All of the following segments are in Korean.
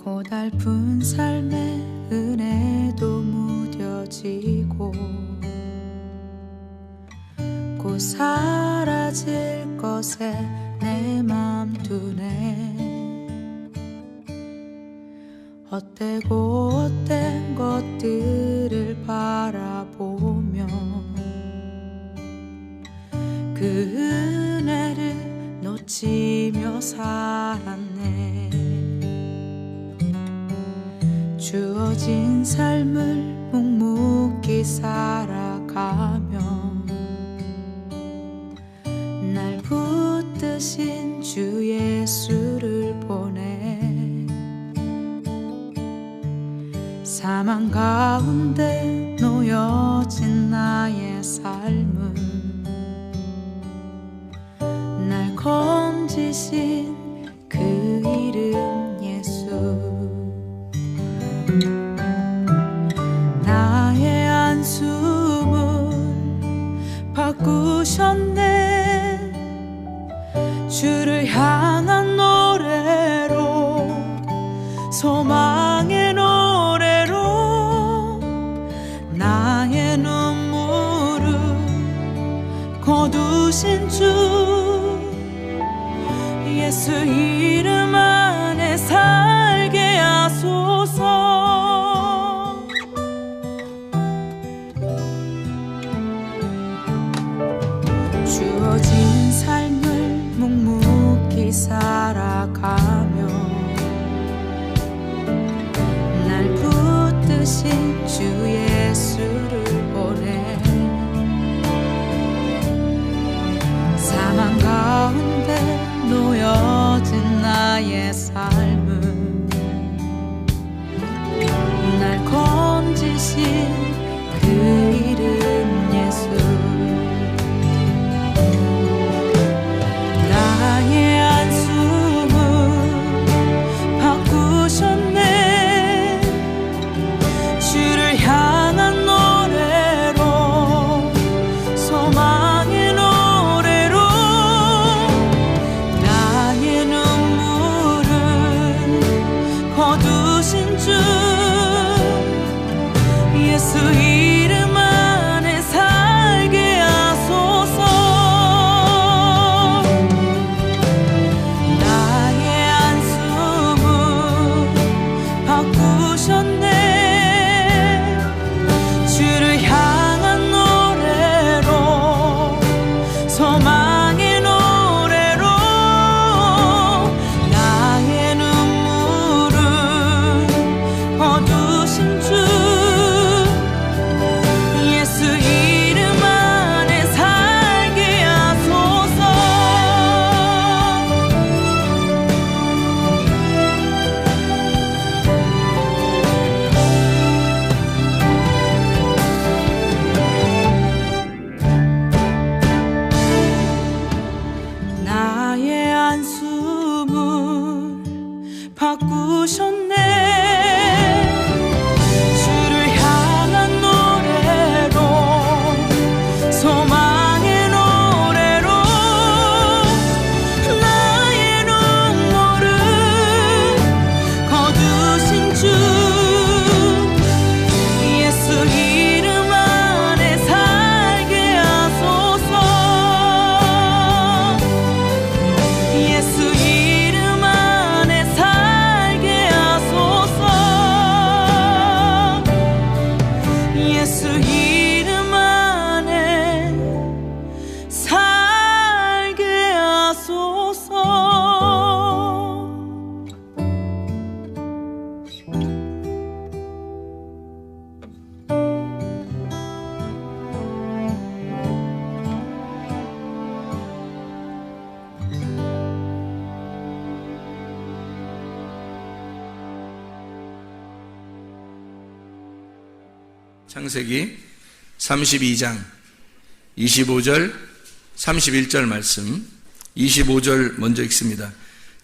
고달픈 삶의 은혜도 무뎌지고 곧 사라질 것에 내 맘 두네. 헛되고 헛된 것들을 바라보며 그 은혜를 놓치며 살았네. 주어진 삶을 묵묵히 살아가며 날 붙드신 주 예수를 보내. 사망 가운데 놓여진 나의 삶은 날 건지신 그 이름 예수. 나의 한숨을 바꾸셨네. 주를 향한 노래로, 소망의 노래로 나의 눈물을 거두신 주 예수 이름 안에 살게 하소서. 주어진 삶을 묵묵히 살아가며 날 붙드신 주 예수를 보내. 사망 가운데 놓여진 나의 삶은 날 건지신 그 이름 예수. 나의 한숨을 바꾸셨네. 주를 향한 노래로, 소망의 노래로 나의 눈물을 거두신 주 예수 이름 안에 살게 하소서. 나의 한숨을 바꾸셨네. 주를 향한 노래로, 소망의 노래로 나의 눈물을 거두신 주 예수 이름 안에 살게 하소서. 나의 한숨을 바꾸셨네. 주를 향한 노래로, 소망의 노래로 나의 눈물을 거두신 주 예수 이름 안에 살게 하소서. 예수 이름 안에 살게 하소서. 예수 이름 안에 살게 하소서. 창세기 32장 25절 31절 말씀. 25절 먼저 읽습니다.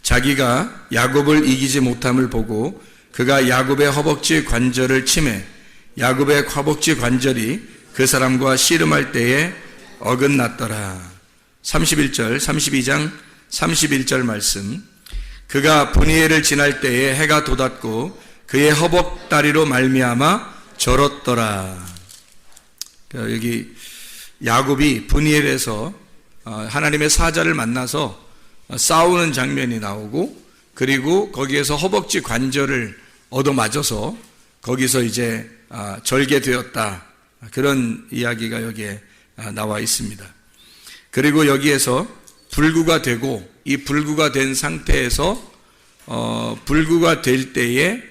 자기가 야곱을 이기지 못함을 보고 그가 야곱의 허벅지 관절을 치매 야곱의 허벅지 관절이 그 사람과 씨름할 때에 어긋났더라. 31절 32장 31절 말씀. 그가 브니엘을 지날 때에 해가 돋았고 그의 허벅다리로 말미암아 절었더라. 여기 야곱이 브니엘에서 하나님의 사자를 만나서 싸우는 장면이 나오고, 그리고 거기에서 허벅지 관절을 얻어맞아서 거기서 이제 절개되었다. 그런 이야기가 여기에 나와 있습니다. 그리고 여기에서 불구가 되고, 이 불구가 된 상태에서 불구가 될 때에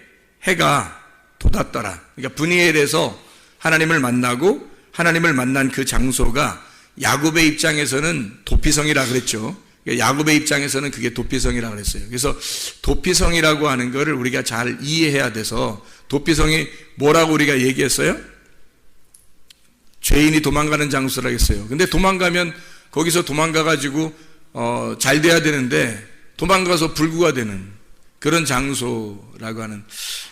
해가 돋았더라. 그러니까 브니엘에서 하나님을 만나고, 하나님을 만난 그 장소가 야곱의 입장에서는 도피성이라 그랬죠. 야곱의 입장에서는 그게 도피성이라 그랬어요. 그래서 도피성이라고 하는 것을 우리가 잘 이해해야 돼서, 도피성이 뭐라고 우리가 얘기했어요? 죄인이 도망가는 장소라고 했어요. 근데 도망가면 거기서 도망가가지고 잘 돼야 되는데 도망가서 불구가 되는 그런 장소라고 하는,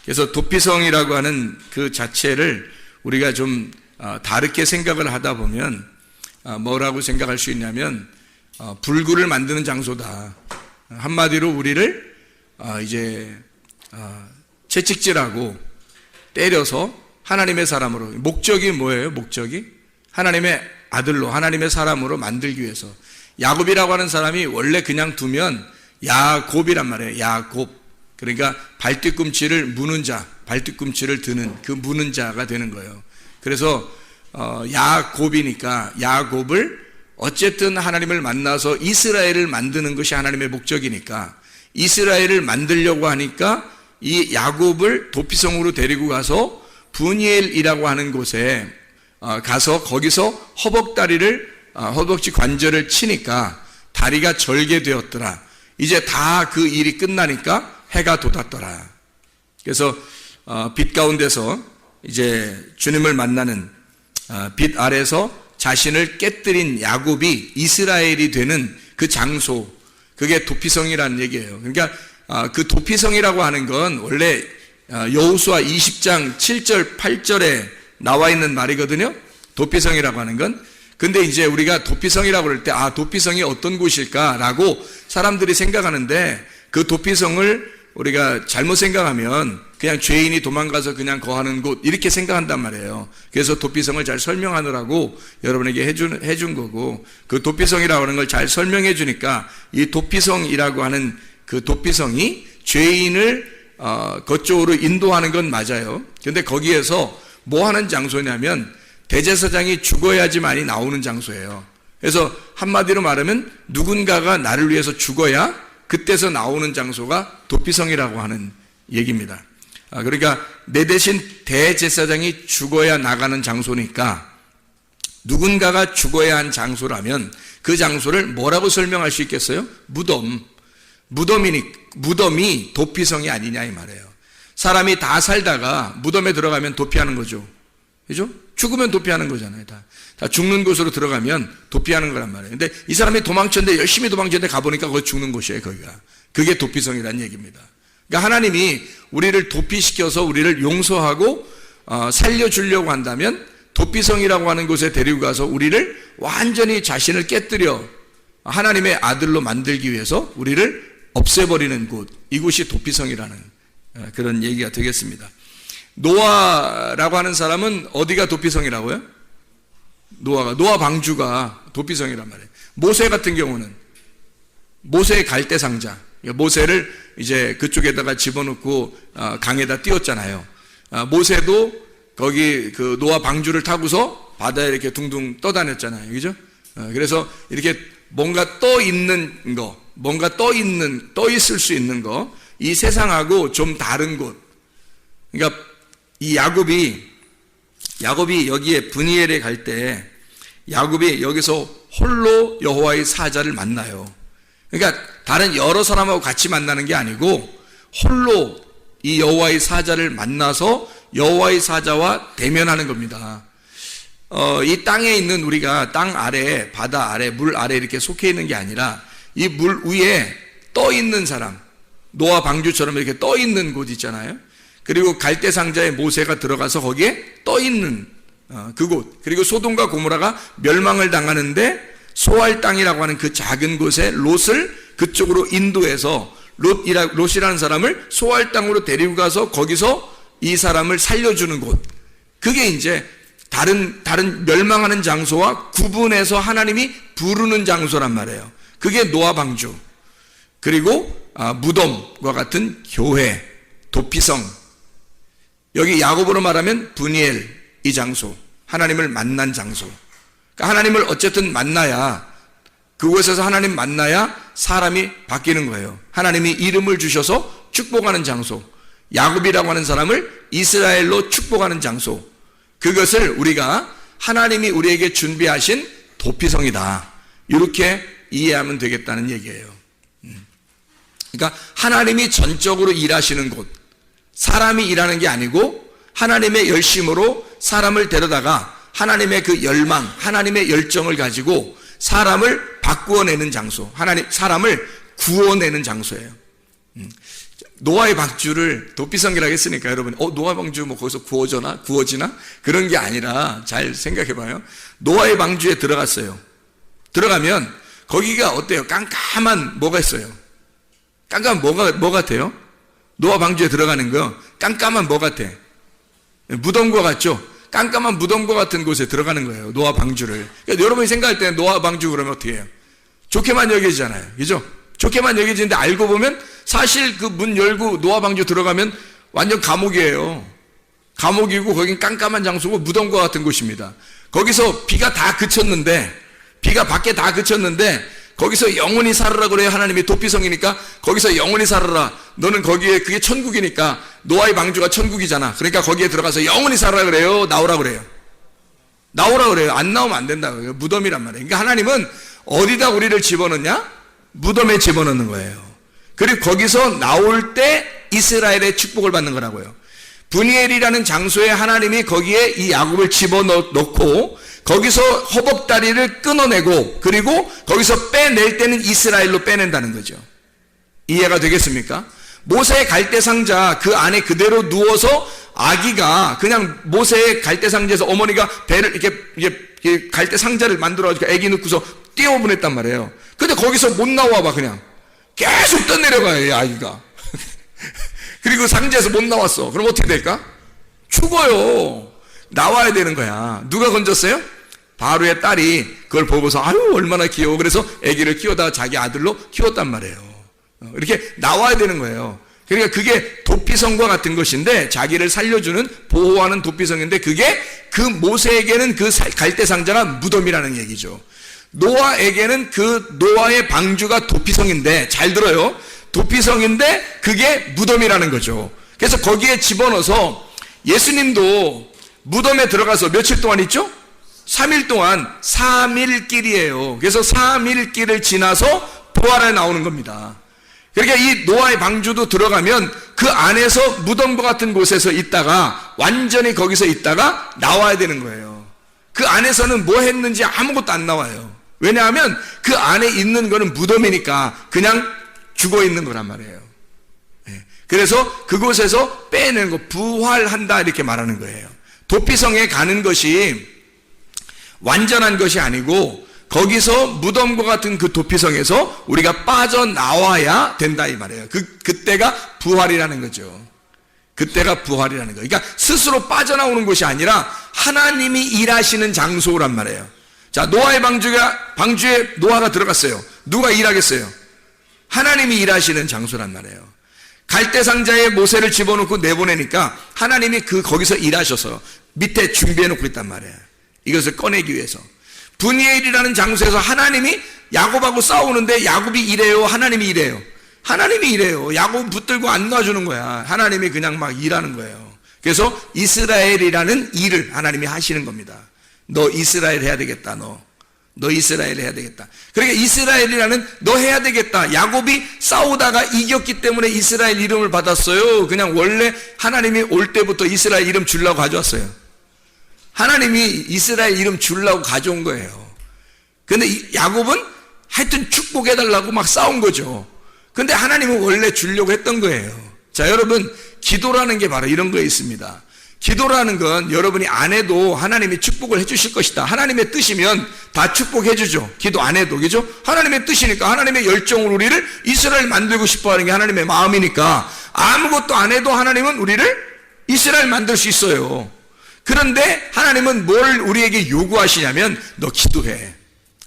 그래서 도피성이라고 하는 그 자체를 우리가 좀 다르게 생각을 하다 보면 뭐라고 생각할 수 있냐면 불구를 만드는 장소다. 한마디로 우리를 이제 채찍질하고 때려서 하나님의 사람으로, 목적이 뭐예요? 목적이 하나님의 아들로, 하나님의 사람으로 만들기 위해서. 야곱이라고 하는 사람이 원래 그냥 두면 야곱이란 말이에요. 야곱. 그러니까 발뒤꿈치를 무는 자, 발뒤꿈치를 드는 그 무는 자가 되는 거예요. 그래서 야곱이니까 야곱을 어쨌든 하나님을 만나서 이스라엘을 만드는 것이 하나님의 목적이니까 이스라엘을 만들려고 하니까 이 야곱을 도피성으로 데리고 가서 브니엘이라고 하는 곳에 가서 거기서 허벅지 관절을 치니까 다리가 절개되었더라. 이제 다 그 일이 끝나니까 해가 돋았더라. 그래서 빛 가운데서 이제 주님을 만나는 빛 아래서 자신을 깨뜨린 야곱이 이스라엘이 되는 그 장소, 그게 도피성이라는 얘기예요. 그러니까 그 도피성이라고 하는 건 원래 여호수아 20장 7절 8절에 나와 있는 말이거든요. 도피성이라고 하는 건. 근데 이제 우리가 도피성이라고 그럴 때 도피성이 어떤 곳일까라고 사람들이 생각하는데, 그 도피성을 우리가 잘못 생각하면 그냥 죄인이 도망가서 그냥 거하는 곳 이렇게 생각한단 말이에요. 그래서 도피성을 잘 설명하느라고 여러분에게 해준 거고, 그 도피성이라고 하는 걸 잘 설명해 주니까 이 도피성이라고 하는 그 도피성이 죄인을 그쪽으로 인도하는 건 맞아요. 근데 거기에서 뭐 하는 장소냐면 대제사장이 죽어야지만이 나오는 장소예요. 그래서 한마디로 말하면 누군가가 나를 위해서 죽어야 그때서 나오는 장소가 도피성이라고 하는 얘기입니다. 그러니까 내 대신 대제사장이 죽어야 나가는 장소니까 누군가가 죽어야 한 장소라면 그 장소를 뭐라고 설명할 수 있겠어요? 무덤이 도피성이 아니냐 이 말이에요. 사람이 다 살다가 무덤에 들어가면 도피하는 거죠. 그죠? 죽으면 도피하는 거잖아요. 다 죽는 곳으로 들어가면 도피하는 거란 말이에요. 근데 이 사람이 도망쳤는데, 열심히 도망쳤는데 가보니까 거기 죽는 곳이에요, 거기가. 그게 도피성이라는 얘기입니다. 그러니까 하나님이 우리를 도피시켜서 우리를 용서하고 살려주려고 한다면 도피성이라고 하는 곳에 데리고 가서 우리를 완전히 자신을 깨뜨려 하나님의 아들로 만들기 위해서 우리를 없애버리는 곳, 이곳이 도피성이라는 그런 얘기가 되겠습니다. 노아라고 하는 사람은 어디가 도피성이라고요? 노아 방주가 도피성이란 말이에요. 모세 같은 경우는 모세의 갈대상자, 모세를 이제 그쪽에다가 집어넣고 강에다 띄웠잖아요. 모세도 거기 그 노아 방주를 타고서 바다에 이렇게 둥둥 떠다녔잖아요. 그죠? 그래서 이렇게 뭔가 떠 있는 거, 뭔가 떠 있을 수 있는 거, 이 세상하고 좀 다른 곳. 그러니까 이 야곱이 여기에 브니엘에 갈 때 야곱이 여기서 홀로 여호와의 사자를 만나요. 그러니까 다른 여러 사람하고 같이 만나는 게 아니고 홀로 이 여호와의 사자를 만나서 여호와의 사자와 대면하는 겁니다. 이 땅에 있는 우리가 땅 아래, 바다 아래, 물 아래 이렇게 속해 있는 게 아니라 이 물 위에 떠 있는 사람, 노아 방주처럼 이렇게 떠 있는 곳 있잖아요. 그리고 갈대상자에 모세가 들어가서 거기에 떠 있는 그곳, 그리고 소돔과 고모라가 멸망을 당하는데 소알 땅이라고 하는 그 작은 곳에 롯을 그쪽으로 인도해서 롯이라는 사람을 소알 땅으로 데리고 가서 거기서 이 사람을 살려주는 곳. 그게 이제 다른 멸망하는 장소와 구분해서 하나님이 부르는 장소란 말이에요. 그게 노아 방주. 그리고 무덤과 같은 교회, 도피성. 여기 야고보로 말하면 브니엘, 이 장소. 하나님을 만난 장소. 그러니까 하나님을 어쨌든 만나야, 그곳에서 하나님 만나야 사람이 바뀌는 거예요. 하나님이 이름을 주셔서 축복하는 장소. 야곱이라고 하는 사람을 이스라엘로 축복하는 장소. 그것을 우리가 하나님이 우리에게 준비하신 도피성이다. 이렇게 이해하면 되겠다는 얘기예요. 그러니까 하나님이 전적으로 일하시는 곳. 사람이 일하는 게 아니고 하나님의 열심으로 사람을 데려다가 하나님의 그 열망, 하나님의 열정을 가지고 사람을 바꾸어내는 장소. 사람을 구원내는 장소예요. 노아의 방주를 도피성이라고 했으니까 여러분, 노아 방주 뭐 거기서 구워지나? 그런 게 아니라 잘 생각해 봐요. 노아의 방주에 들어갔어요. 들어가면 거기가 어때요? 깜깜한 뭐가 있어요? 깜깜한 뭐 같아요? 노아 방주에 들어가는 거 깜깜한 뭐 같아? 무덤과 같죠? 깜깜한 무덤과 같은 곳에 들어가는 거예요. 노아 방주를. 그러니까 여러분이 생각할 때 노아 방주 그러면 어떻게 해요? 좋게만 여겨지잖아요. 그죠? 좋게만 여겨지는데 알고 보면 사실 그 문 열고 노아 방주 들어가면 완전 감옥이에요. 감옥이고 거긴 깜깜한 장소고 무덤과 같은 곳입니다. 거기서 비가 밖에 다 그쳤는데 거기서 영원히 살아라 그래요. 하나님이 도피성이니까 거기서 영원히 살아라. 너는 거기에 그게 천국이니까 노아의 방주가 천국이잖아. 그러니까 거기에 들어가서 영원히 살아라 그래요. 나오라 그래요. 안 나오면 안 된다고요. 무덤이란 말이에요. 그러니까 하나님은 어디다 우리를 집어넣냐? 무덤에 집어넣는 거예요. 그리고 거기서 나올 때 이스라엘의 축복을 받는 거라고요. 브니엘이라는 장소에 하나님이 거기에 이 야곱을 집어넣고 거기서 허벅다리를 끊어내고 그리고 거기서 빼낼 때는 이스라엘로 빼낸다는 거죠. 이해가 되겠습니까? 모세의 갈대상자 그 안에 그대로 누워서 아기가 그냥 모세의 갈대상자에서 어머니가 배를 이렇게 갈대상자를 만들어가지고 아기 넣고서 띄워보냈단 말이에요. 근데 거기서 못 나와봐. 그냥 계속 떠내려가요, 이 아기가. 그리고 상자에서 못 나왔어. 그럼 어떻게 될까? 죽어요. 나와야 되는 거야. 누가 건졌어요? 바로의 딸이 그걸 보고서 아유 얼마나 귀여워. 그래서 아기를 키우다가 자기 아들로 키웠단 말이에요. 이렇게 나와야 되는 거예요. 그러니까 그게 도피성과 같은 것인데 자기를 살려주는 보호하는 도피성인데 그게 그 모세에게는 그 갈대상자가 무덤이라는 얘기죠. 노아에게는 그 노아의 방주가 도피성인데 잘 들어요. 도피성인데 그게 무덤이라는 거죠. 그래서 거기에 집어넣어서 예수님도 무덤에 들어가서 며칠 동안 있죠? 3일 동안 3일길이에요. 그래서 3일길을 지나서 부활에 나오는 겁니다. 그러니까 이 노아의 방주도 들어가면 그 안에서 무덤과 같은 곳에서 있다가 완전히 거기서 있다가 나와야 되는 거예요. 그 안에서는 뭐 했는지 아무것도 안 나와요. 왜냐하면 그 안에 있는 거는 무덤이니까 그냥 죽어 있는 거란 말이에요. 그래서 그곳에서 빼내는 거, 부활한다 이렇게 말하는 거예요. 도피성에 가는 것이 완전한 것이 아니고 거기서 무덤과 같은 그 도피성에서 우리가 빠져나와야 된다 이 말이에요. 그때가 부활이라는 거죠. 그때가 부활이라는 거예요. 그러니까 스스로 빠져나오는 것이 아니라 하나님이 일하시는 장소란 말이에요. 자, 노아의 방주에 노아가 들어갔어요. 누가 일하겠어요? 하나님이 일하시는 장소란 말이에요. 갈대상자에 모세를 집어넣고 내보내니까 하나님이 거기서 일하셔서 밑에 준비해 놓고 있단 말이에요. 이것을 꺼내기 위해서. 브니엘이라는 장소에서 하나님이 야곱하고 싸우는데 야곱이 이래요? 하나님이 이래요? 하나님이 이래요. 야곱 붙들고 안 놔주는 거야. 하나님이 그냥 막 일하는 거예요. 그래서 이스라엘이라는 일을 하나님이 하시는 겁니다. 너 이스라엘 해야 되겠다. 너 이스라엘 해야 되겠다. 그러니까 이스라엘이라는 너 해야 되겠다. 야곱이 싸우다가 이겼기 때문에 이스라엘 이름을 받았어요. 그냥 원래 하나님이 올 때부터 이스라엘 이름 주려고 가져왔어요. 하나님이 이스라엘 이름 주려고 가져온 거예요. 근데 야곱은 하여튼 축복해달라고 막 싸운 거죠. 근데 하나님은 원래 주려고 했던 거예요. 자, 여러분, 기도라는 게 바로 이런 거에 있습니다. 기도라는 건 여러분이 안 해도 하나님이 축복을 해주실 것이다. 하나님의 뜻이면 다 축복해 주죠. 기도 안 해도, 그죠? 하나님의 뜻이니까, 하나님의 열정으로 우리를 이스라엘 만들고 싶어 하는 게 하나님의 마음이니까 아무것도 안 해도 하나님은 우리를 이스라엘 만들 수 있어요. 그런데 하나님은 뭘 우리에게 요구하시냐면, 너 기도해.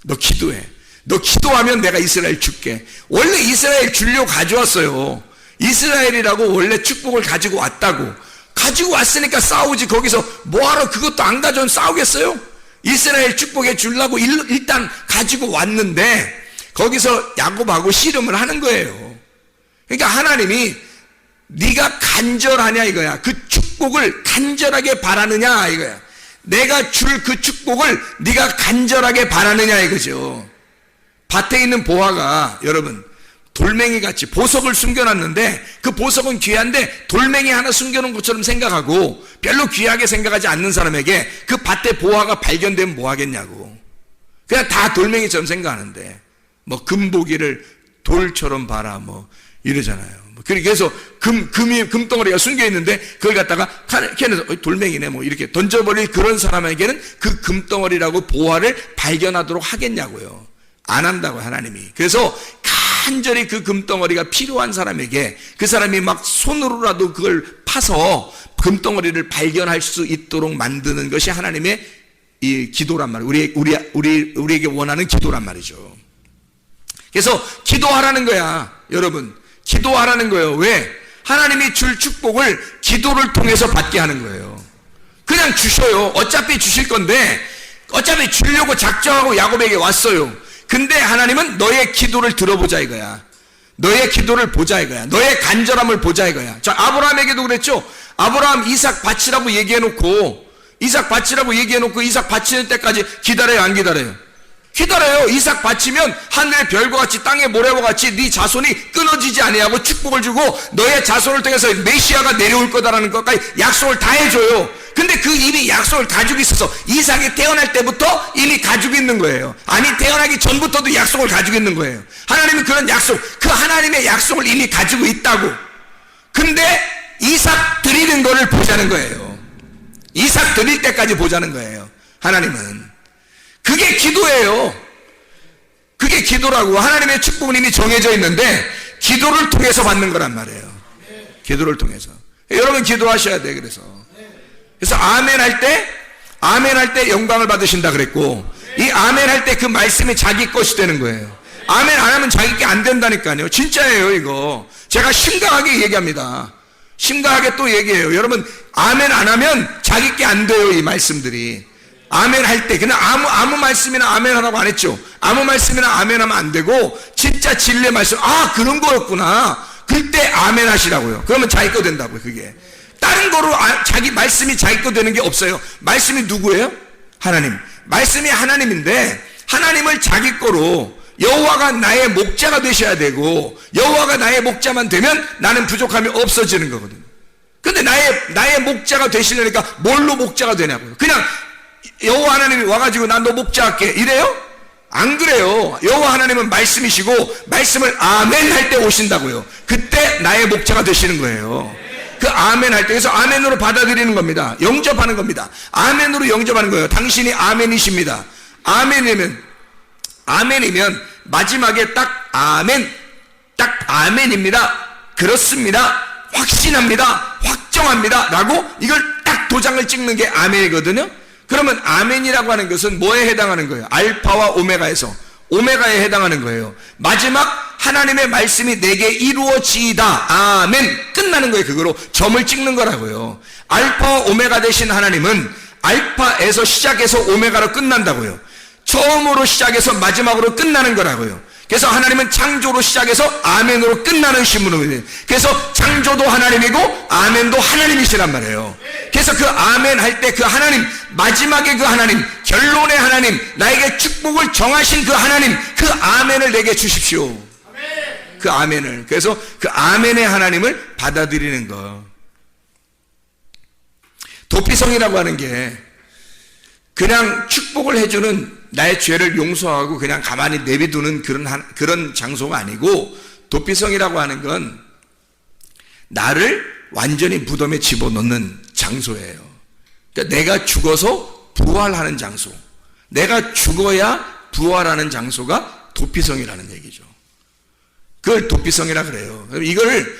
너 기도해. 너 기도하면 내가 이스라엘 줄게. 원래 이스라엘 주려고 가져왔어요. 이스라엘이라고 원래 축복을 가지고 왔다고. 가지고 왔으니까 싸우지. 거기서 뭐하러 그것도 안 가져온 싸우겠어요? 이스라엘 축복해 주려고 일단 가지고 왔는데 거기서 야곱하고 씨름을 하는 거예요. 그러니까 하나님이 네가 간절하냐 이거야. 그 축복을 간절하게 바라느냐 이거야. 내가 줄 그 축복을 네가 간절하게 바라느냐 이거죠. 밭에 있는 보화가 여러분 돌멩이같이 보석을 숨겨놨는데 그 보석은 귀한데 돌멩이 하나 숨겨놓은 것처럼 생각하고 별로 귀하게 생각하지 않는 사람에게 그 밭에 보화가 발견되면 뭐 하겠냐고. 그냥 다 돌멩이처럼 생각하는데 뭐 금보기를 돌처럼 봐라 뭐 이러잖아요. 그래서 금덩어리가 숨겨있는데 그걸 갖다가 걔는 돌멩이네 뭐 이렇게 던져버릴 그런 사람에게는 그 금덩어리라고 보화를 발견하도록 하겠냐고요. 안 한다고 하나님이. 그래서 간절히 그 금덩어리가 필요한 사람에게 그 사람이 막 손으로라도 그걸 파서 금덩어리를 발견할 수 있도록 만드는 것이 하나님의 이 기도란 말이에요. 우리에게 원하는 기도란 말이죠. 그래서 기도하라는 거야. 여러분 기도하라는 거예요. 왜? 하나님이 줄 축복을 기도를 통해서 받게 하는 거예요. 그냥 주셔요. 어차피 주실 건데 어차피 주려고 작정하고 야곱에게 왔어요. 근데 하나님은 너의 기도를 들어보자 이거야. 너의 기도를 보자 이거야. 너의 간절함을 보자 이거야. 자, 아브라함에게도 그랬죠. 아브라함 이삭 바치라고 얘기해놓고 이삭 바치는 때까지 기다려요 안 기다려요? 기다려요. 이삭 바치면 하늘의 별과 같이 땅의 모래와 같이 네 자손이 끊어지지 아니하고 축복을 주고 너의 자손을 통해서 메시아가 내려올 거다라는 것까지 약속을 다 해줘요. 근데 그 이미 약속을 가지고 있어서 이삭이 태어날 때부터 이미 가지고 있는 거예요. 아니 태어나기 전부터도 약속을 가지고 있는 거예요. 하나님은 그런 약속, 그 하나님의 약속을 이미 가지고 있다고. 근데 이삭 드리는 거를 보자는 거예요. 이삭 드릴 때까지 보자는 거예요. 하나님은 그게 기도예요. 그게 기도라고. 하나님의 축복은 이미 정해져 있는데 기도를 통해서 받는 거란 말이에요. 기도를 통해서. 여러분 기도하셔야 돼. 그래서 아멘 할 때 영광을 받으신다 그랬고 이 아멘 할 때 그 말씀이 자기 것이 되는 거예요. 아멘 안 하면 자기 게 안 된다니까요. 진짜예요 이거. 제가 심각하게 얘기합니다. 심각하게 또 얘기해요. 여러분 아멘 안 하면 자기 게 안 돼요. 이 말씀들이. 아멘 할 때 그냥 아무 말씀이나 아멘 하라고 안 했죠. 아무 말씀이나 아멘 하면 안 되고 진짜 진리의 말씀, 아 그런 거였구나, 그때 아멘 하시라고요. 그러면 자기 거 된다고요. 그게 다른 거로 자기 말씀이 자기 거 되는 게 없어요. 말씀이 누구예요? 하나님. 말씀이 하나님인데 하나님을 자기 거로, 여호와가 나의 목자가 되셔야 되고 여호와가 나의 목자만 되면 나는 부족함이 없어지는 거거든요. 근데 나의 목자가 되시려니까 뭘로 목자가 되냐고요. 그냥 여호와 하나님이 와가지고 난 너 목자할게 이래요? 안 그래요. 여호와 하나님은 말씀이시고 말씀을 아멘 할 때 오신다고요. 그때 나의 목자가 되시는 거예요. 그 아멘 할 때, 그래서 아멘으로 받아들이는 겁니다. 영접하는 겁니다. 아멘으로 영접하는 거예요. 당신이 아멘이십니다. 아멘이면 마지막에 딱 아멘입니다, 그렇습니다, 확신합니다, 확정합니다 라고 이걸 딱 도장을 찍는 게 아멘이거든요. 그러면 아멘이라고 하는 것은 뭐에 해당하는 거예요? 알파와 오메가에서 오메가에 해당하는 거예요. 마지막 하나님의 말씀이 내게 이루어지이다, 아멘, 끝나는 거예요. 그거로 점을 찍는 거라고요. 알파와 오메가 되신 하나님은 알파에서 시작해서 오메가로 끝난다고요. 처음으로 시작해서 마지막으로 끝나는 거라고요. 그래서 하나님은 창조로 시작해서 아멘으로 끝나는 신분이에요. 그래서 창조도 하나님이고 아멘도 하나님이시란 말이에요. 그래서 그 아멘 할 때 그 하나님, 마지막에 그 하나님, 결론의 하나님, 나에게 축복을 정하신 그 하나님, 그 아멘을 내게 주십시오. 그 아멘을. 그래서 그 아멘의 하나님을 받아들이는 거. 도피성이라고 하는 게 그냥 축복을 해주는, 나의 죄를 용서하고 그냥 가만히 내비두는 그런 장소가 아니고, 도피성이라고 하는 건 나를 완전히 무덤에 집어넣는 장소예요. 그러니까 내가 죽어서 부활하는 장소. 내가 죽어야 부활하는 장소가 도피성이라는 얘기죠. 그걸 도피성이라 그래요. 이걸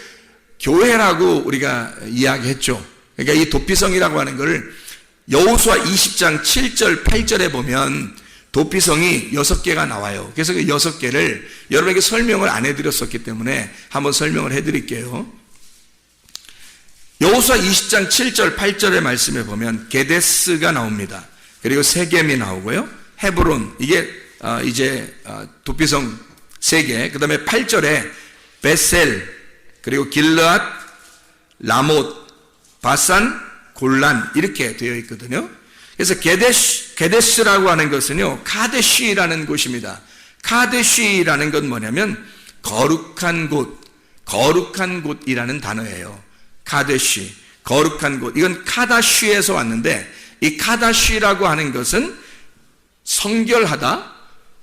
교회라고 우리가 이야기했죠. 그러니까 이 도피성이라고 하는 걸 여호수아 20장 7절 8절에 보면 도피성이 6개가 나와요. 그래서 그 6개를 여러분에게 설명을 안 해드렸었기 때문에 한번 설명을 해드릴게요. 여호수아 20장 7절 8절의 말씀에 보면 게데스가 나옵니다. 그리고 세겜이 나오고요. 헤브론, 이게 이제 도피성 3개. 그 다음에 8절에 베셀, 그리고 길르앗, 라못, 바산, 골란 이렇게 되어 있거든요. 그래서 게데스라고 하는 것은요, 카데시라는 곳입니다. 카데시라는 건 뭐냐면 거룩한 곳이라는 단어예요. 카데시, 거룩한 곳. 이건 카다시에서 왔는데, 이 카다시라고 하는 것은 성결하다,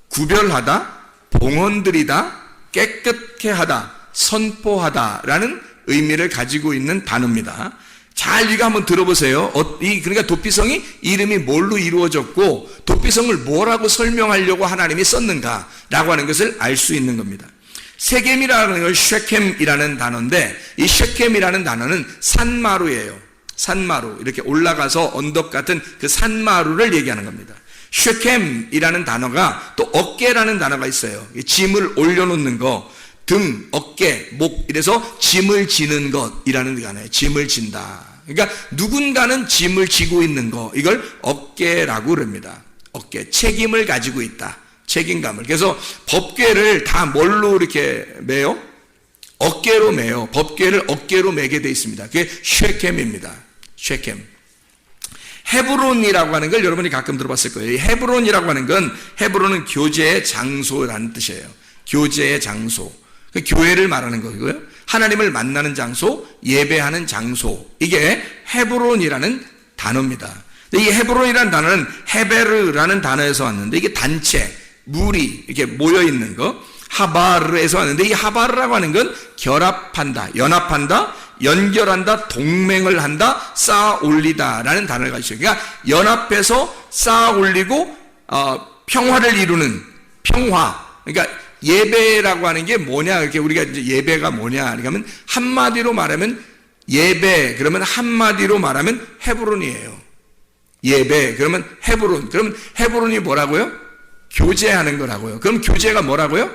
구별하다, 봉헌드리다, 깨끗게 하다, 선포하다라는 의미를 가지고 있는 단어입니다. 잘 이거 한번 들어보세요. 그러니까 도피성이 이름이 뭘로 이루어졌고 도피성을 뭐라고 설명하려고 하나님이 썼는가라고 하는 것을 알 수 있는 겁니다. 세겜이라는 걸 쉐켐이라는 단어인데, 이 쉐켐이라는 단어는 산마루예요. 산마루, 이렇게 올라가서 언덕 같은 그 산마루를 얘기하는 겁니다. 쉐켐이라는 단어가 또 어깨라는 단어가 있어요. 짐을 올려놓는 거, 등, 어깨, 목, 이래서 짐을 지는 것이라는 단어예요. 짐을 진다. 그러니까 누군가는 짐을 지고 있는 거, 이걸 어깨라고 그럽니다. 어깨, 책임을 가지고 있다. 책임감을. 그래서 법궤를 다 뭘로 이렇게 매요? 어깨로 매요. 법궤를 어깨로 매게 돼 있습니다. 그게 쉐켐입니다. 쉐켐. 헤브론이라고 하는 걸 여러분이 가끔 들어봤을 거예요. 이 헤브론이라고 하는 건, 헤브론은 교제의 장소라는 뜻이에요. 교제의 장소. 그 교회를 말하는 거고요. 하나님을 만나는 장소, 예배하는 장소. 이게 헤브론이라는 단어입니다. 이 헤브론이라는 단어는 헤베르라는 단어에서 왔는데, 이게 단체, 무리, 이렇게 모여있는 거, 하바르에서 왔는데, 이 하바르라고 하는 건 결합한다, 연합한다, 연결한다, 동맹을 한다, 쌓아 올리다라는 단어를 가지고 있어요. 그러니까 연합해서 쌓아 올리고 평화를 이루는 평화. 그러니까 예배라고 하는 게 뭐냐? 이렇게 우리가 이제 예배가 뭐냐? 그러면 한마디로 말하면 예배, 그러면 한마디로 말하면 헤브론이에요. 예배, 그러면 헤브론. 그러면 헤브론이 뭐라고요? 교제하는 거라고요. 그럼 교제가 뭐라고요?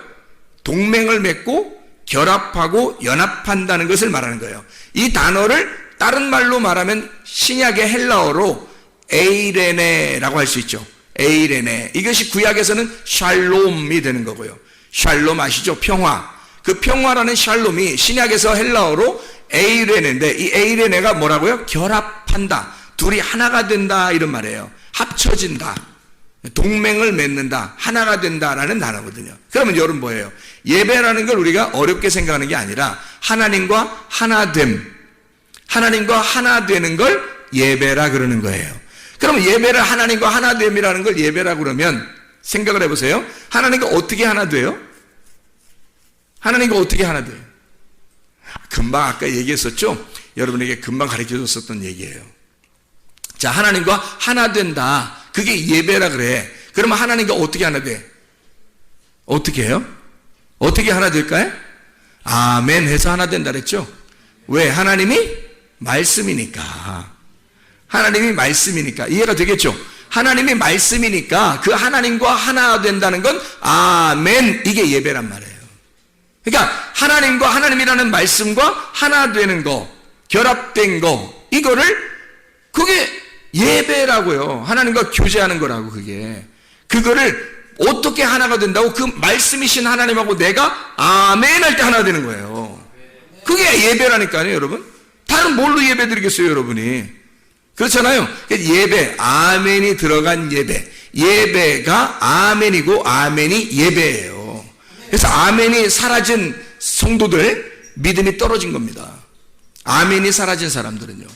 동맹을 맺고 결합하고 연합한다는 것을 말하는 거예요. 이 단어를 다른 말로 말하면 신약의 헬라어로 에이레네라고 할 수 있죠. 에이레네. 이것이 구약에서는 샬롬이 되는 거고요. 샬롬 아시죠? 평화. 그 평화라는 샬롬이 신약에서 헬라어로 에이레네인데, 이 에이레네가 뭐라고요? 결합한다. 둘이 하나가 된다, 이런 말이에요. 합쳐진다. 동맹을 맺는다. 하나가 된다라는 단어거든요. 그러면 여러분 뭐예요? 예배라는 걸 우리가 어렵게 생각하는 게 아니라 하나님과 하나됨, 하나님과 하나 되는 걸 예배라 그러는 거예요. 그러면 예배를 하나님과 하나됨이라는 걸 예배라 그러면 생각을 해보세요. 하나님과 어떻게 하나 돼요? 하나님과 어떻게 하나 돼요? 금방 아까 얘기했었죠? 여러분에게 금방 가르쳐 줬었던 얘기예요. 자, 하나님과 하나 된다. 그게 예배라 그래. 그러면 하나님과 어떻게 하나 돼? 어떻게 해요? 어떻게 하나 될까요? 아멘 해서 하나 된다 그랬죠? 왜? 하나님이 말씀이니까. 하나님이 말씀이니까. 이해가 되겠죠? 하나님이 말씀이니까 그 하나님과 하나 된다는 건 아멘, 이게 예배란 말이에요. 그러니까 하나님과 하나님이라는 말씀과 하나 되는 거, 결합된 거, 이거를 그게 예배라고요. 하나님과 교제하는 거라고. 그거를 어떻게 하나가 된다고? 그 말씀이신 하나님하고 내가 아멘 할 때 하나 되는 거예요. 그게 예배라니까요, 여러분. 다른 뭘로 예배 드리겠어요, 여러분이? 그렇잖아요. 예배, 아멘이 들어간 예배. 예배가 아멘이고 아멘이 예배예요. 그래서 아멘이 사라진 성도들, 믿음이 떨어진 겁니다. 아멘이 사라진 사람들은요.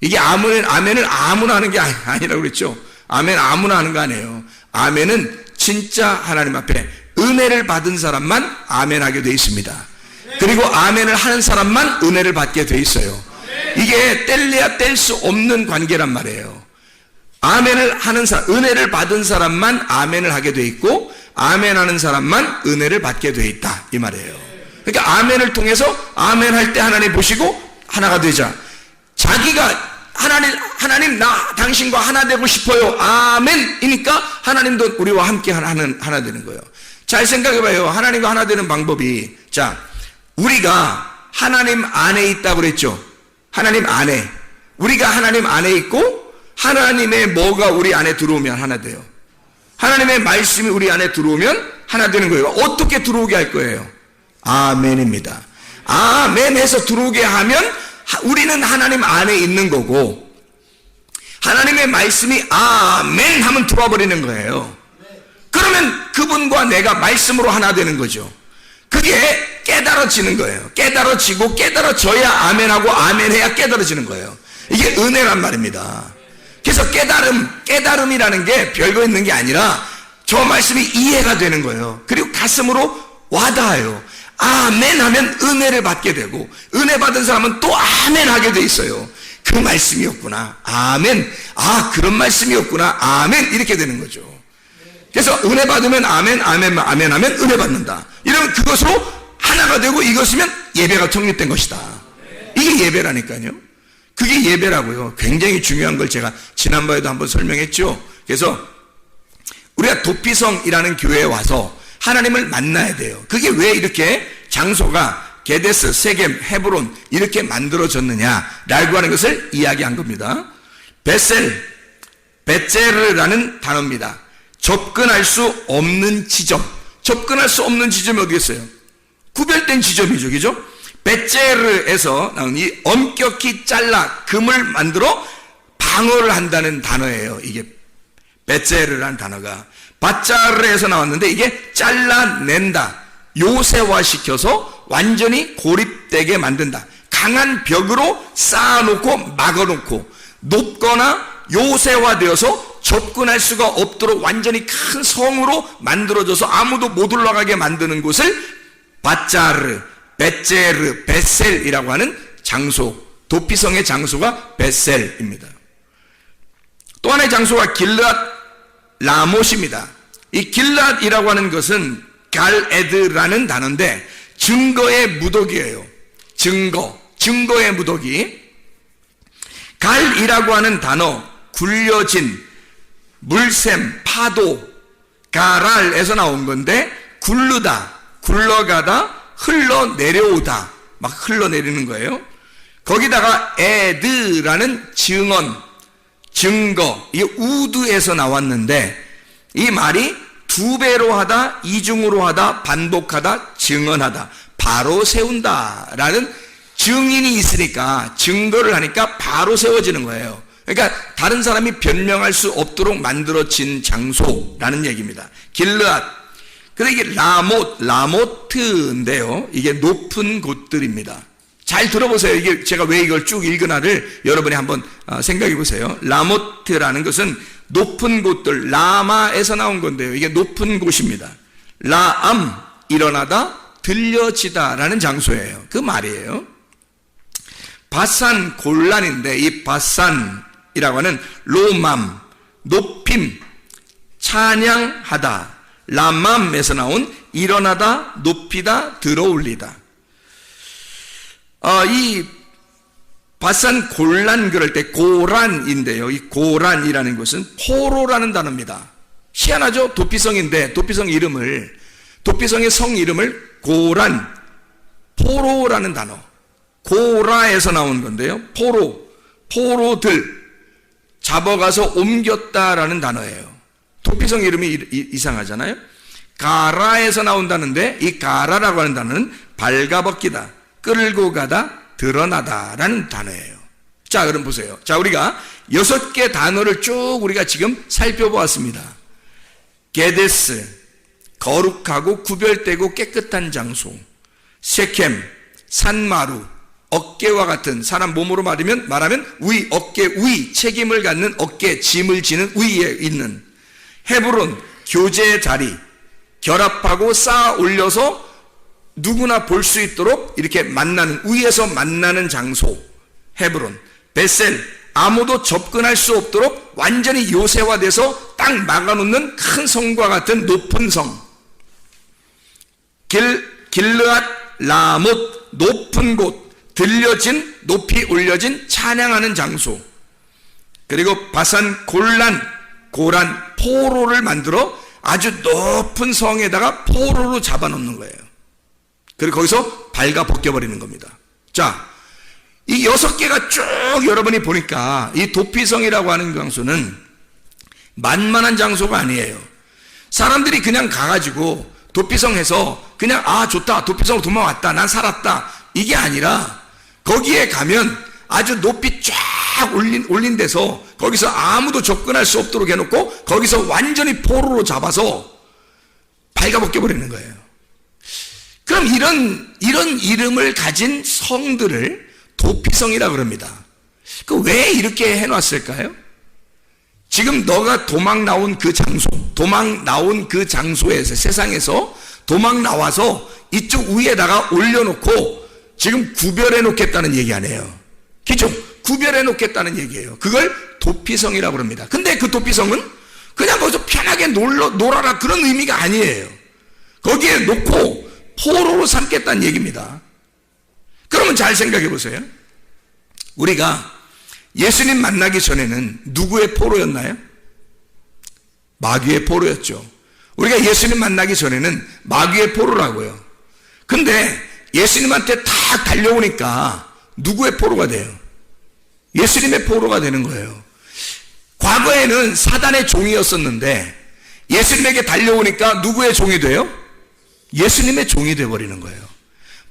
이게 아멘을 아무나 하는 게 아니라고 그랬죠. 아멘 아무나 하는 거 아니에요. 아멘은 진짜 하나님 앞에 은혜를 받은 사람만 아멘 하게 돼 있습니다. 그리고 아멘을 하는 사람만 은혜를 받게 돼 있어요. 이게 뗄래야 뗄 수 없는 관계란 말이에요. 아멘을 하는 사람, 은혜를 받은 사람만 아멘을 하게 돼 있고, 아멘 하는 사람만 은혜를 받게 돼 있다, 이 말이에요. 그러니까 아멘을 통해서 아멘 할 때 하나님 보시고 하나가 되자. 자기가 하나님 나 당신과 하나 되고 싶어요, 아멘이니까 하나님도 우리와 함께 하나 되는 거예요. 잘 생각해봐요. 하나님과 하나 되는 방법이, 자, 우리가 하나님 안에 있다고 그랬죠. 하나님 안에, 우리가 하나님 안에 있고 하나님의 뭐가 우리 안에 들어오면 하나 돼요. 하나님의 말씀이 우리 안에 들어오면 하나 되는 거예요. 어떻게 들어오게 할 거예요? 아멘입니다. 아멘 해서 들어오게 하면 우리는 하나님 안에 있는 거고, 하나님의 말씀이 아멘 하면 들어와 버리는 거예요. 그러면 그분과 내가 말씀으로 하나 되는 거죠. 그게 깨달아지는 거예요. 깨달아지고 깨달아져야 아멘하고 아멘해야 깨달아지는 거예요. 이게 은혜란 말입니다. 그래서 깨달음이라는 게 별거 있는 게 아니라 저 말씀이 이해가 되는 거예요. 그리고 가슴으로 와닿아요. 아멘 하면 은혜를 받게 되고, 은혜 받은 사람은 또 아멘 하게 돼 있어요. 그 말씀이었구나, 아멘. 아, 그런 말씀이었구나, 아멘. 이렇게 되는 거죠. 그래서 은혜 받으면 아멘, 아멘, 아멘 하면 은혜 받는다. 이러면 그것으로 하나가 되고, 이것이면 예배가 성립된 것이다. 이게 예배라니까요. 그게 예배라고요. 굉장히 중요한 걸 제가 지난번에도 한번 설명했죠. 그래서 우리가 도피성이라는 교회에 와서 하나님을 만나야 돼요. 그게 왜 이렇게 장소가 게데스, 세겜, 헤브론 이렇게 만들어졌느냐라고 하는 것을 이야기한 겁니다. 베ጼ르라는 단어입니다. 접근할 수 없는 지점. 접근할 수 없는 지점이 어디겠어요? 구별된 지점이죠, 그죠? 베ጼ르에서 나온 이 엄격히 잘라 금을 만들어 방어를 한다는 단어예요. 이게 베ጼ르라는 단어가 바짜르에서 나왔는데, 이게 잘라낸다, 요새화시켜서 완전히 고립되게 만든다. 강한 벽으로 쌓아놓고 막아놓고 높거나 요새화되어서 접근할 수가 없도록 완전히 큰 성으로 만들어져서 아무도 못 올라가게 만드는 곳을 바짜르, 베ጼ르, 베셀이라고 하는 장소, 도피성의 장소가 베셀입니다. 또 하나의 장소가 길르앗 라못입니다. 이 길르앗이라고 하는 것은 갈에드라는 단어인데 증거의 무더기예요. 증거의 무더기. 갈이라고 하는 단어, 굴려진, 물샘, 파도, 가랄에서 나온 건데, 굴르다, 굴러가다, 흘러내려오다, 막 흘러내리는 거예요. 거기다가 에드라는 증언, 증거, 이게 우드에서 나왔는데, 이 말이 두 배로 하다, 이중으로 하다, 반복하다, 증언하다, 바로 세운다라는 증인이 있으니까, 증거를 하니까 바로 세워지는 거예요. 그러니까 다른 사람이 변명할 수 없도록 만들어진 장소라는 얘기입니다. 길르앗. 근데 이게 라모트인데요. 이게 높은 곳들입니다. 잘 들어보세요. 이게 제가 왜 이걸 쭉 읽으나를 여러분이 한번 생각해 보세요. 라모트라는 것은 높은 곳들, 라마에서 나온 건데요. 이게 높은 곳입니다. 라암, 일어나다, 들려지다라는 장소예요. 그 말이에요. 바산 골란인데, 이 바산이라고 하는 로맘, 높임, 찬양하다, 라맘에서 나온 일어나다, 높이다, 들어올리다. 이 바산 골란 그럴 때 고란인데요. 이 고란이라는 것은 포로라는 단어입니다. 희한하죠? 도피성인데 도피성의 성 이름을 고란, 포로라는 단어, 고라에서 나온 건데요. 포로들 잡아가서 옮겼다라는 단어예요. 도피성 이름이 이상하잖아요. 가라에서 나온다는데, 이 가라라고 하는 단어는 발가벗기다, 끌고 가다, 드러나다라는 단어예요. 자, 그럼 보세요. 자, 우리가 6개 단어를 쭉 우리가 지금 살펴보았습니다. 게데스, 거룩하고 구별되고 깨끗한 장소. 세켐, 산마루, 어깨와 같은, 사람 몸으로 말하면 위, 어깨 위, 책임을 갖는 어깨, 짐을 지는 위에 있는. 헤브론, 교제의 자리, 결합하고 쌓아 올려서 누구나 볼 수 있도록 이렇게 만나는, 위에서 만나는 장소. 헤브론, 벳셀, 아무도 접근할 수 없도록 완전히 요새화돼서 딱 막아놓는 큰 성과 같은 높은 성. 길르앗 라못, 높은 곳, 들려진, 높이 올려진 찬양하는 장소. 그리고 바산 골란, 포로를 만들어 아주 높은 성에다가 포로로 잡아놓는 거예요. 그리고 거기서 발가 벗겨버리는 겁니다. 자, 이 6개가 쭉 여러분이 보니까 이 도피성이라고 하는 장소는 만만한 장소가 아니에요. 사람들이 그냥 가가지고 도피성에서 그냥 좋다, 도피성으로 도망왔다, 난 살았다, 이게 아니라 거기에 가면 아주 높이 쫙 올린 데서 거기서 아무도 접근할 수 없도록 해놓고 거기서 완전히 포로로 잡아서 발가벗겨버리는 거예요. 그럼 이런 이름을 가진 성들을 도피성이라 그럽니다. 왜 이렇게 해놨을까요? 지금 너가 도망 나온 그 장소에서, 세상에서 도망 나와서 이쪽 위에다가 올려놓고 지금 구별해 놓겠다는 얘기 아니에요. 그죠? 구별해 놓겠다는 얘기예요. 그걸 도피성이라고 합니다. 근데 그 도피성은 그냥 거기서 편하게 놀아라 그런 의미가 아니에요. 거기에 놓고 포로로 삼겠다는 얘기입니다. 그러면 잘 생각해 보세요. 우리가 예수님 만나기 전에는 누구의 포로였나요? 마귀의 포로였죠. 우리가 예수님 만나기 전에는 마귀의 포로라고요. 근데 예수님한테 다 달려오니까 누구의 포로가 돼요? 예수님의 포로가 되는 거예요. 과거에는 사단의 종이었었는데 예수님에게 달려오니까 누구의 종이 돼요? 예수님의 종이 되어버리는 거예요.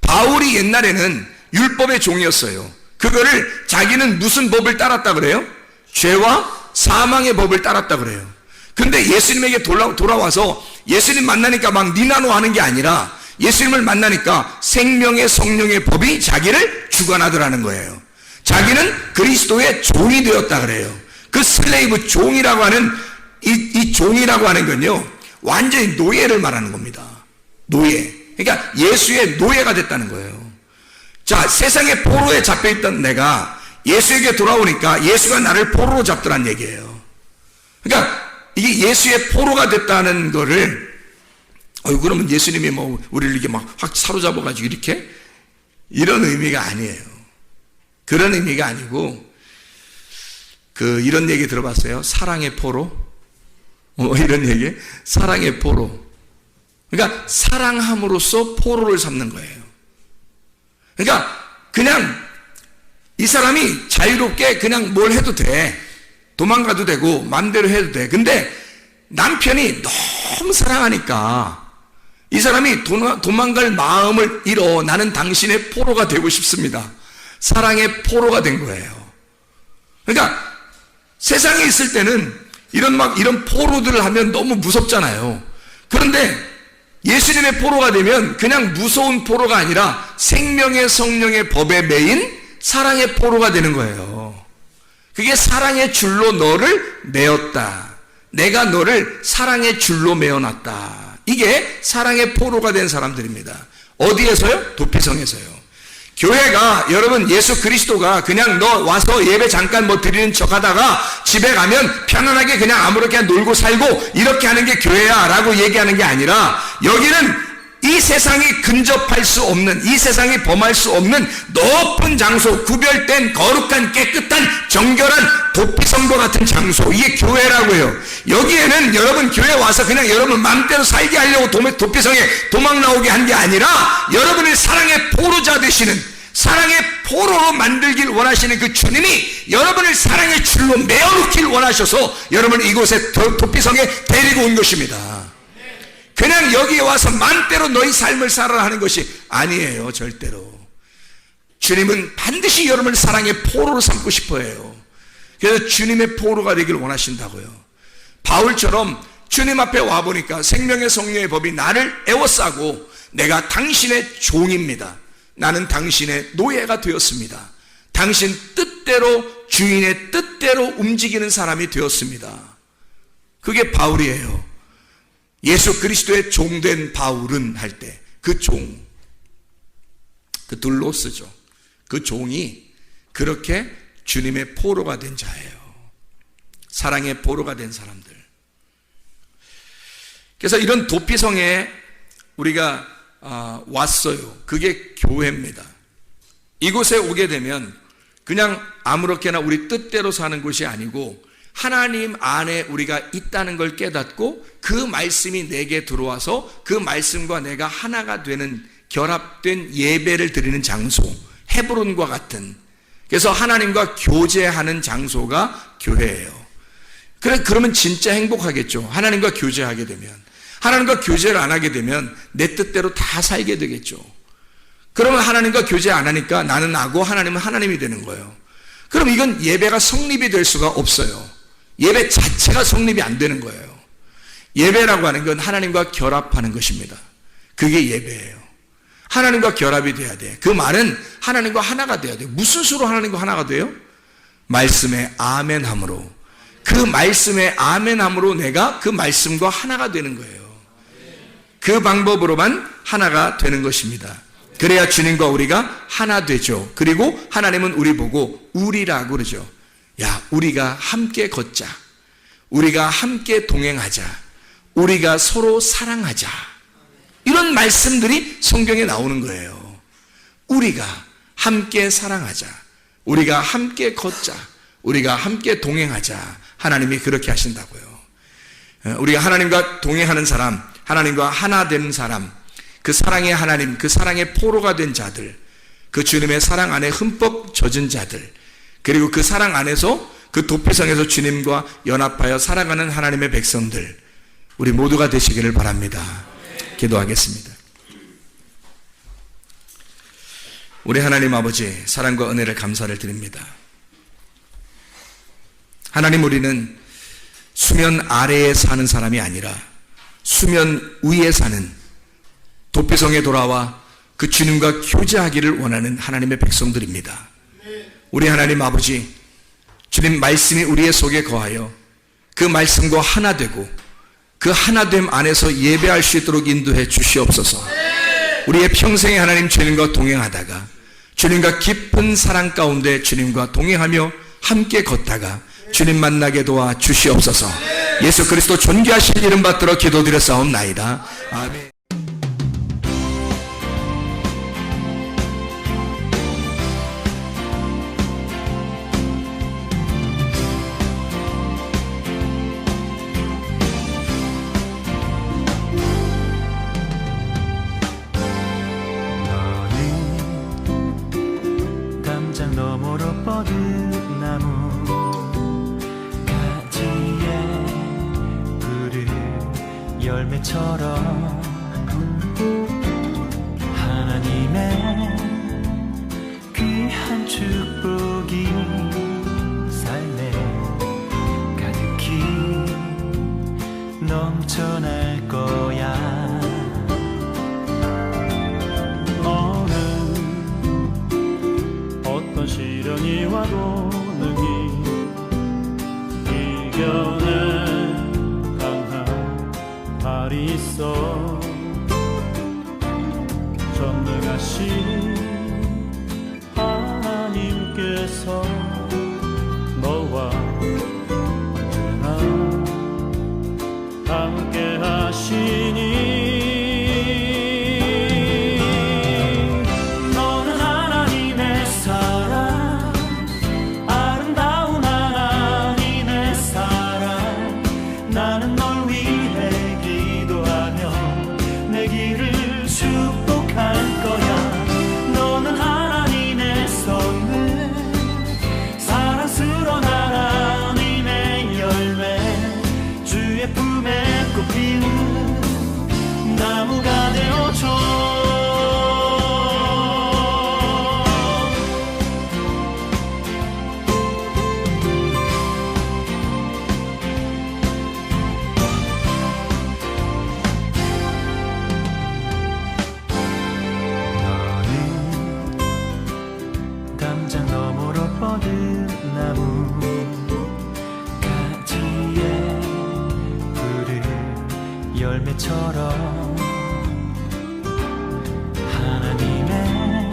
바울이 옛날에는 율법의 종이었어요. 그거를 자기는 무슨 법을 따랐다 그래요? 죄와 사망의 법을 따랐다 그래요. 근데 예수님에게 돌아와서 예수님 만나니까 막 니나노 하는 게 아니라 예수님을 만나니까 생명의 성령의 법이 자기를 주관하더라는 거예요. 자기는 그리스도의 종이 되었다 그래요. 그 슬레이브 종이라고 하는 이 종이라고 하는 건요, 완전히 노예를 말하는 겁니다. 노예. 그러니까 예수의 노예가 됐다는 거예요. 자, 세상의 포로에 잡혀있던 내가 예수에게 돌아오니까 예수가 나를 포로로 잡더란 얘기예요. 그러니까 이게 예수의 포로가 됐다는 거를 그러면 예수님이 우리를 이렇게 막 확 사로잡아가지고 이렇게, 이런 의미가 아니에요. 그런 의미가 아니고, 이런 얘기 들어봤어요? 사랑의 포로? 이런 얘기? 사랑의 포로. 그러니까 사랑함으로써 포로를 삼는 거예요. 그러니까 그냥 이 사람이 자유롭게 그냥 뭘 해도 돼. 도망가도 되고 마음대로 해도 돼. 근데 남편이 너무 사랑하니까 이 사람이 도망갈 마음을 잃어 나는 당신의 포로가 되고 싶습니다. 사랑의 포로가 된 거예요. 그러니까 세상에 있을 때는 이런 포로들을 하면 너무 무섭잖아요. 그런데 예수님의 포로가 되면 그냥 무서운 포로가 아니라 생명의 성령의 법에 매인 사랑의 포로가 되는 거예요. 그게 사랑의 줄로 너를 메었다. 내가 너를 사랑의 줄로 메어놨다. 이게 사랑의 포로가 된 사람들입니다. 어디에서요? 도피성에서요. 교회가, 여러분, 예수 그리스도가 그냥 너 와서 예배 잠깐 드리는 척 하다가 집에 가면 편안하게 그냥 아무렇게나 놀고 살고 이렇게 하는 게 교회야 라고 얘기하는 게 아니라, 여기는 이 세상이 근접할 수 없는, 이 세상이 범할 수 없는 높은 장소, 구별된 거룩한 깨끗한 정결한 도피성과 같은 장소, 이게 교회라고 해요. 여기에는 여러분 교회 와서 그냥 여러분 마음대로 살게 하려고 도피성에 도망 나오게 한 게 아니라, 여러분의 사랑의 포로자 되시는, 사랑의 포로로 만들길 원하시는 그 주님이 여러분을 사랑의 줄로 메어놓길 원하셔서 여러분을 이곳에 도피성에 데리고 온 것입니다. 그냥 여기에 와서 마음대로 너희 삶을 살아라 하는 것이 아니에요. 절대로. 주님은 반드시 여러분을 사랑의 포로로 삼고 싶어 해요. 그래서 주님의 포로가 되길 원하신다고요. 바울처럼 주님 앞에 와보니까 생명의 성령의 법이 나를 애워싸고 내가 당신의 종입니다. 나는 당신의 노예가 되었습니다. 당신 뜻대로, 주인의 뜻대로 움직이는 사람이 되었습니다. 그게 바울이에요. 예수 그리스도의 종된 바울은 할 때 그 종, 그 둘로스죠. 그 종이 그렇게 주님의 포로가 된 자예요. 사랑의 포로가 된 사람들. 그래서 이런 도피성에 우리가 왔어요. 그게 교회입니다. 이곳에 오게 되면 그냥 아무렇게나 우리 뜻대로 사는 곳이 아니고 하나님 안에 우리가 있다는 걸 깨닫고 그 말씀이 내게 들어와서 그 말씀과 내가 하나가 되는 결합된 예배를 드리는 장소, 헤브론과 같은, 그래서 하나님과 교제하는 장소가 교회예요. 그러면 진짜 행복하겠죠. 하나님과 교제하게 되면. 하나님과 교제를 안 하게 되면 내 뜻대로 다 살게 되겠죠. 그러면 하나님과 교제 안 하니까 나는 나고 하나님은 하나님이 되는 거예요. 그럼 이건 예배가 성립이 될 수가 없어요. 예배 자체가 성립이 안 되는 거예요. 예배라고 하는 건 하나님과 결합하는 것입니다. 그게 예배예요. 하나님과 결합이 돼야 돼. 그 말은 하나님과 하나가 돼야 돼요. 무슨 수로 하나님과 하나가 돼요? 말씀에 아멘함으로. 그 말씀에 아멘함으로 내가 그 말씀과 하나가 되는 거예요. 그 방법으로만 하나가 되는 것입니다. 그래야 주님과 우리가 하나 되죠. 그리고 하나님은 우리 보고 우리라고 그러죠. 야, 우리가 함께 걷자. 우리가 함께 동행하자. 우리가 서로 사랑하자. 이런 말씀들이 성경에 나오는 거예요. 우리가 함께 사랑하자. 우리가 함께 걷자. 우리가 함께 동행하자. 하나님이 그렇게 하신다고요. 우리가 하나님과 동행하는 사람, 하나님과 하나 되는 사람, 그 사랑의 하나님, 그 사랑의 포로가 된 자들, 그 주님의 사랑 안에 흠뻑 젖은 자들, 그리고 그 사랑 안에서 그 도피성에서 주님과 연합하여 살아가는 하나님의 백성들, 우리 모두가 되시기를 바랍니다. 기도하겠습니다. 우리 하나님 아버지, 사랑과 은혜를 감사를 드립니다. 하나님, 우리는 수면 아래에 사는 사람이 아니라 수면 위에 사는, 도피성에 돌아와 그 주님과 교제하기를 원하는 하나님의 백성들입니다. 우리 하나님 아버지, 주님 말씀이 우리의 속에 거하여 그 말씀과 하나 되고 그 하나됨 안에서 예배할 수 있도록 인도해 주시옵소서. 우리의 평생에 하나님 주님과 동행하다가 주님과 깊은 사랑 가운데 주님과 동행하며 함께 걷다가 주님 만나게 도와 주시옵소서. 예수 그리스도 존귀하신 이름 받들어 기도드렸사옵나이다. 아멘. 너머로 뻗은 나무 가지에 푸른 열매처럼 하나님의 귀한 축복이 삶에 가득히 넘쳐날 거야. 시련이 와도 능히 이겨낸 강한 발이 있어. 전능하신 하나님께서 너와 언제나 함께 하시니 나무가 되어줘. 너는 담장 너머로 뻗은 나무 가지에 푸른 열매처럼 하나님의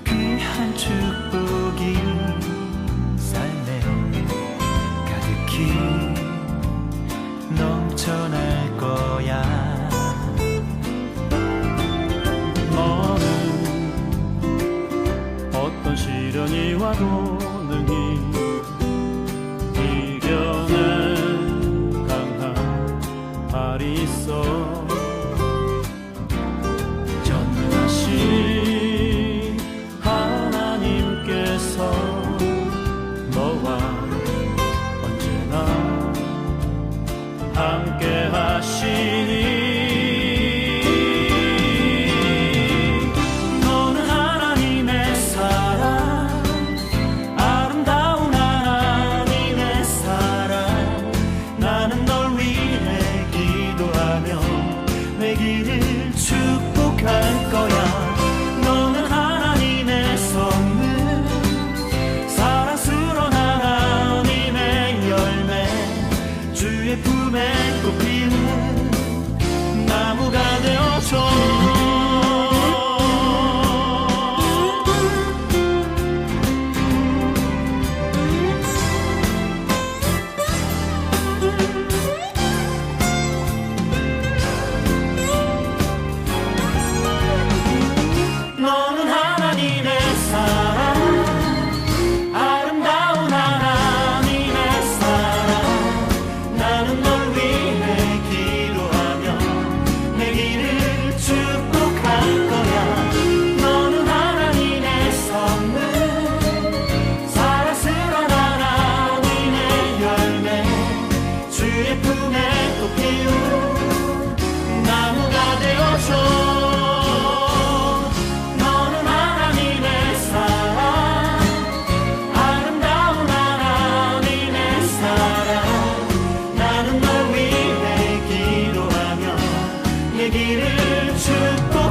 귀한 축복 피와도 능히 이겨낸 강한 발이 있어 전능하신 하나님께서 너와 언제나 함께 하시니 너는 하나님의 사랑 아름다운 하나님의 사랑 나는 널 위해 기도하며 내 길을 축복할 거야 너는 하나님의 선물 사랑스러운 하나님의 열매 주의 품에 꽃 피우는 나무가 되어줘 너는 하나님의 사랑 아름다운 하나님의 사랑 나는 널 위해 기도하며 내 길을 축복할 거야 너는 하나님의 선물 사랑스러운 하나님의 열매 주의 품에 꽃 피운 나무가 되어줘 내 길을 축복